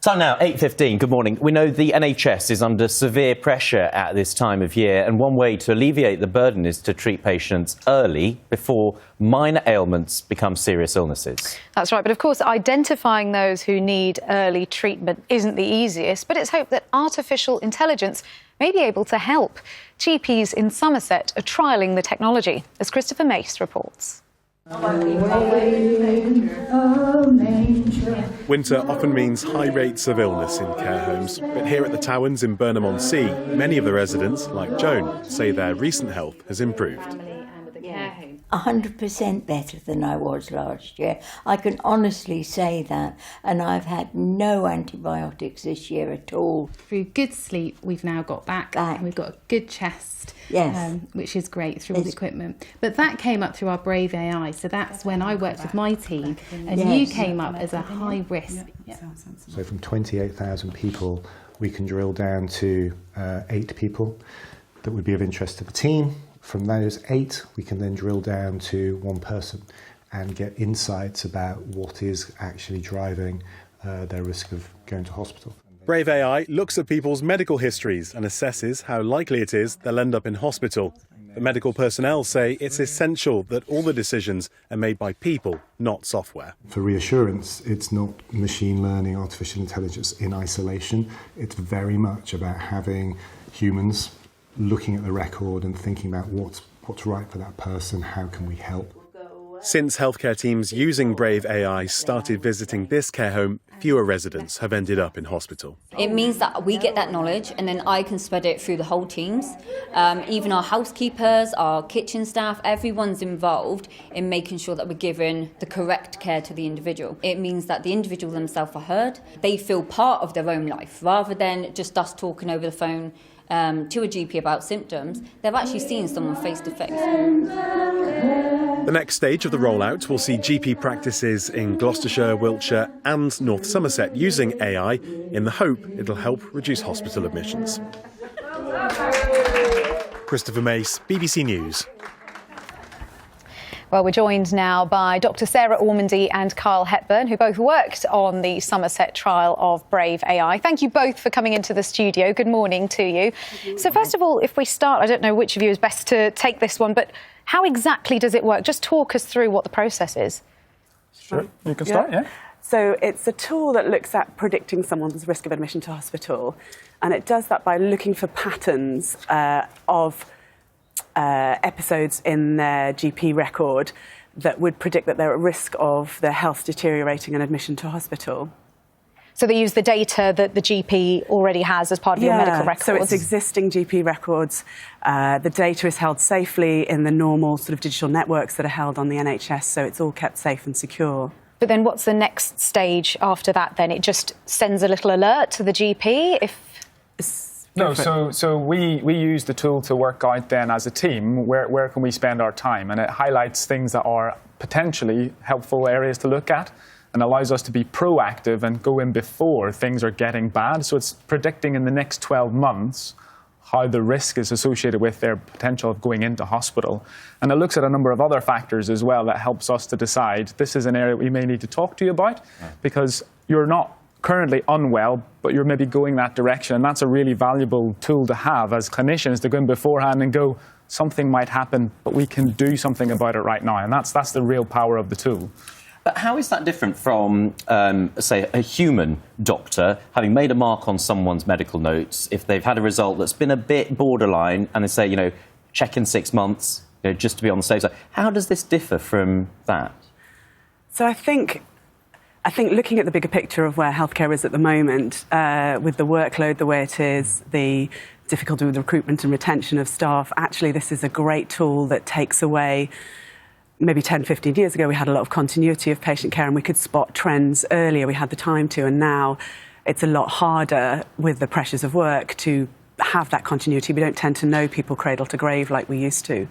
Time now, 8:15. Good morning. We know the NHS is under severe pressure at this time of year, and one way to alleviate the burden is to treat patients early before minor ailments become serious illnesses. That's right, but of course identifying those who need early treatment isn't the easiest, but it's hoped that artificial intelligence may be able to help. GPs in Somerset are trialling the technology, as Christopher Mace reports. Winter often means high rates of illness in care homes, but here at the Towers in Burnham-on-Sea, many of the residents, like Joan, say their recent health has improved. 100% better than I was last year. I can honestly say that, and I've had no antibiotics this year at all. Through good sleep, we've now got back. And we've got a good chest, yes, which is great through all the equipment. But that came up through our Brave AI, so that's when I worked with my team, and you came up as a high risk. So from 28,000 people, we can drill down to 8 people that would be of interest to the team. From those 8, we can then drill down to 1 person and get insights about what is actually driving their risk of going to hospital. Brave AI looks at people's medical histories and assesses how likely it is they'll end up in hospital. The medical personnel say it's essential that all the decisions are made by people, not software. For reassurance, it's not machine learning, artificial intelligence in isolation. It's very much about having humans looking at the record and thinking about what's right for that person, how can we help. Since healthcare teams using Brave AI started visiting this care home, fewer residents have ended up in hospital. It means that we get that knowledge and then I can spread it through the whole teams. Even our housekeepers, our kitchen staff, everyone's involved in making sure that we're giving the correct care to the individual. It means that the individual themselves are heard. They feel part of their own life rather than just us talking over the phone to a GP about symptoms. They've actually seen someone face to face. The next stage of the rollout will see GP practices in Gloucestershire, Wiltshire and North Somerset using AI in the hope it'll help reduce hospital admissions. Christopher Mace, BBC News. Well, we're joined now by Dr. Sarah Ormandy and Kyle Hepburn, who both worked on the Somerset trial of Brave AI. Thank you both for coming into the studio. Good morning to you. So first of all, if we start, I don't know which of you is best to take this one, but how exactly does it work? Just talk us through what the process is. Sure, you can start, yeah. So it's a tool that looks at predicting someone's risk of admission to hospital, and it does that by looking for patterns of episodes in their GP record that would predict that they're at risk of their health deteriorating and admission to hospital. So they use the data that the GP already has as part of your medical records? So it's existing GP records. The data is held safely in the normal sort of digital networks that are held on the NHS, so it's all kept safe and secure. But then what's the next stage after that then? It just sends a little alert to the GP No, so we use the tool to work out then as a team where can we spend our time, and it highlights things that are potentially helpful areas to look at and allows us to be proactive and go in before things are getting bad. So it's predicting in the next 12 months how the risk is associated with their potential of going into hospital. And it looks at a number of other factors as well that helps us to decide this is an area we may need to talk to you about because you're not currently unwell, but you're maybe going that direction. And that's a really valuable tool to have as clinicians to go in beforehand and go, something might happen, but we can do something about it right now. And that's the real power of the tool. But how is that different from, say, a human doctor having made a mark on someone's medical notes, if they've had a result that's been a bit borderline and they say, check in 6 months, just to be on the safe side? How does this differ from that? So I think looking at the bigger picture of where healthcare is at the moment, with the workload the way it is, the difficulty with recruitment and retention of staff, actually this is a great tool that takes away. Maybe 10, 15 years ago, we had a lot of continuity of patient care and we could spot trends earlier. We had the time to, and now it's a lot harder with the pressures of work to have that continuity. We don't tend to know people cradle to grave like we used to.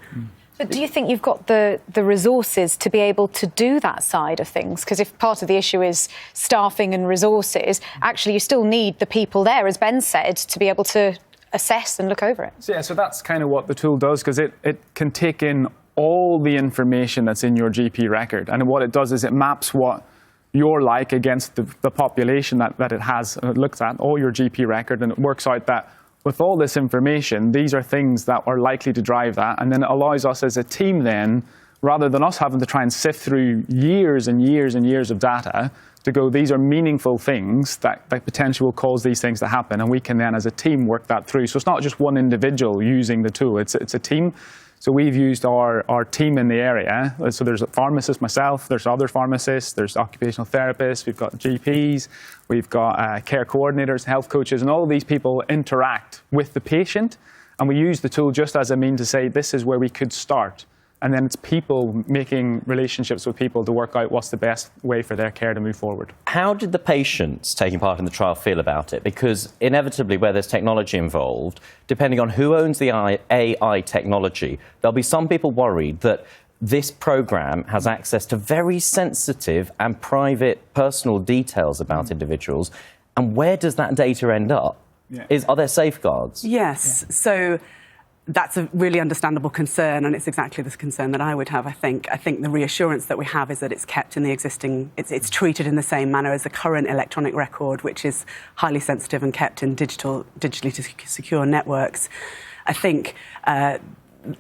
But do you think you've got the resources to be able to do that side of things? Because if part of the issue is staffing and resources, actually you still need the people there, as Ben said, to be able to assess and look over it. So that's kind of what the tool does, because it can take in all the information that's in your GP record. And what it does is it maps what you're like against the population that it has looked at, or your GP record, and it works out that with all this information, these are things that are likely to drive that, and then it allows us as a team then, rather than us having to try and sift through years and years and years of data, to go, these are meaningful things that potentially will cause these things to happen, and we can then as a team work that through. So it's not just one individual using the tool, it's a team. So we've used our team in the area. So there's a pharmacist, myself, there's other pharmacists, there's occupational therapists, we've got GPs, we've got care coordinators, health coaches, and all of these people interact with the patient. And we use the tool just as a means to say, this is where we could start. And then it's people making relationships with people to work out what's the best way for their care to move forward. How did the patients taking part in the trial feel about it? Because inevitably, where there's technology involved, depending on who owns the AI technology, there'll be some people worried that this program has access to very sensitive and private personal details about individuals. And where does that data end up? Yeah. Are there safeguards? Yes. Yeah. So that's a really understandable concern, and it's exactly the concern that I would have, I think. I think the reassurance that we have is that it's kept in the existing, it's treated in the same manner as the current electronic record, which is highly sensitive and kept in digitally secure networks. I think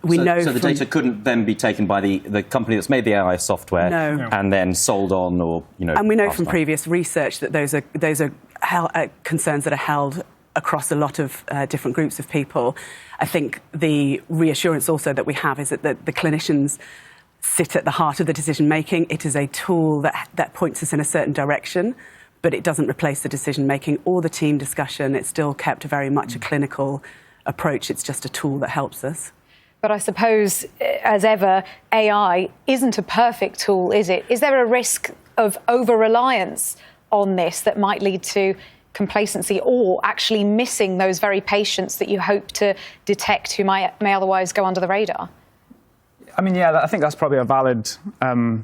we know... So the data couldn't then be taken by the company that's made the AI software and then sold on, or, you know... And we know from previous research that those are concerns that are held across a lot of different groups of people. I think the reassurance also that we have is that the clinicians sit at the heart of the decision-making. It is a tool that points us in a certain direction, but it doesn't replace the decision-making or the team discussion. It's still kept very much a clinical approach. It's just a tool that helps us. But I suppose, as ever, AI isn't a perfect tool, is it? Is there a risk of over-reliance on this that might lead to complacency or actually missing those very patients that you hope to detect who may otherwise go under the radar? I mean, yeah, I think that's probably a valid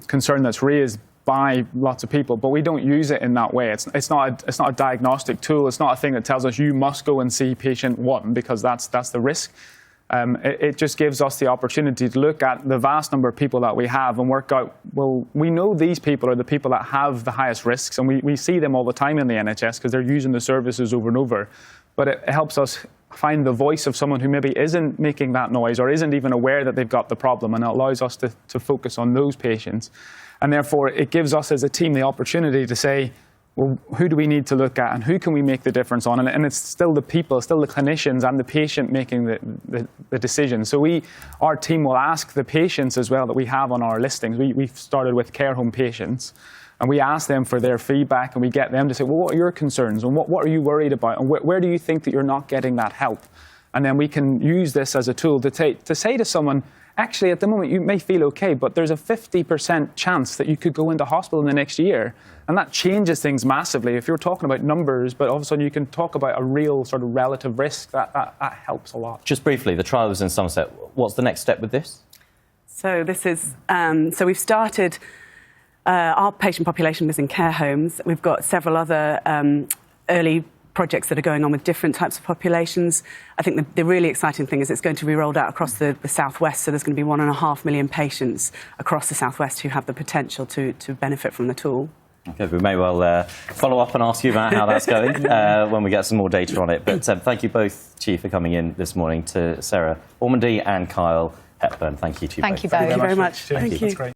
concern that's raised by lots of people, but we don't use it in that way. It's not a diagnostic tool. It's not a thing that tells us you must go and see patient 1, because that's the risk. It just gives us the opportunity to look at the vast number of people that we have and work out, well, we know these people are the people that have the highest risks, and we see them all the time in the NHS because they're using the services over and over. But it helps us find the voice of someone who maybe isn't making that noise or isn't even aware that they've got the problem, and it allows us to focus on those patients. And therefore, it gives us as a team the opportunity to say, well, who do we need to look at and who can we make the difference on? And it's still the people, still the clinicians and the patient making the decision. So our team will ask the patients as well that we have on our listings. We've started with care home patients, and we ask them for their feedback, and we get them to say, well, what are your concerns and what are you worried about, and where do you think that you're not getting that help? And then we can use this as a tool to say to someone, actually, at the moment, you may feel okay, but there's a 50% chance that you could go into hospital in the next year. And that changes things massively. If you're talking about numbers, but all of a sudden you can talk about a real sort of relative risk, that helps a lot. Just briefly, the trial was in Somerset. What's the next step with this? So this is, so we've started, our patient population was in care homes. We've got several other early projects that are going on with different types of populations. I think the really exciting thing is it's going to be rolled out across the southwest, so there's going to be 1.5 million patients across the southwest who have the potential to benefit from the tool. Okay, we may well follow up and ask you about how that's going when we get some more data on it. But thank you both to you for coming in this morning, to Sarah Ormandy and Kyle Hepburn. Thank you to you both. Thank you both. Thank you very much. Thank you. That's great.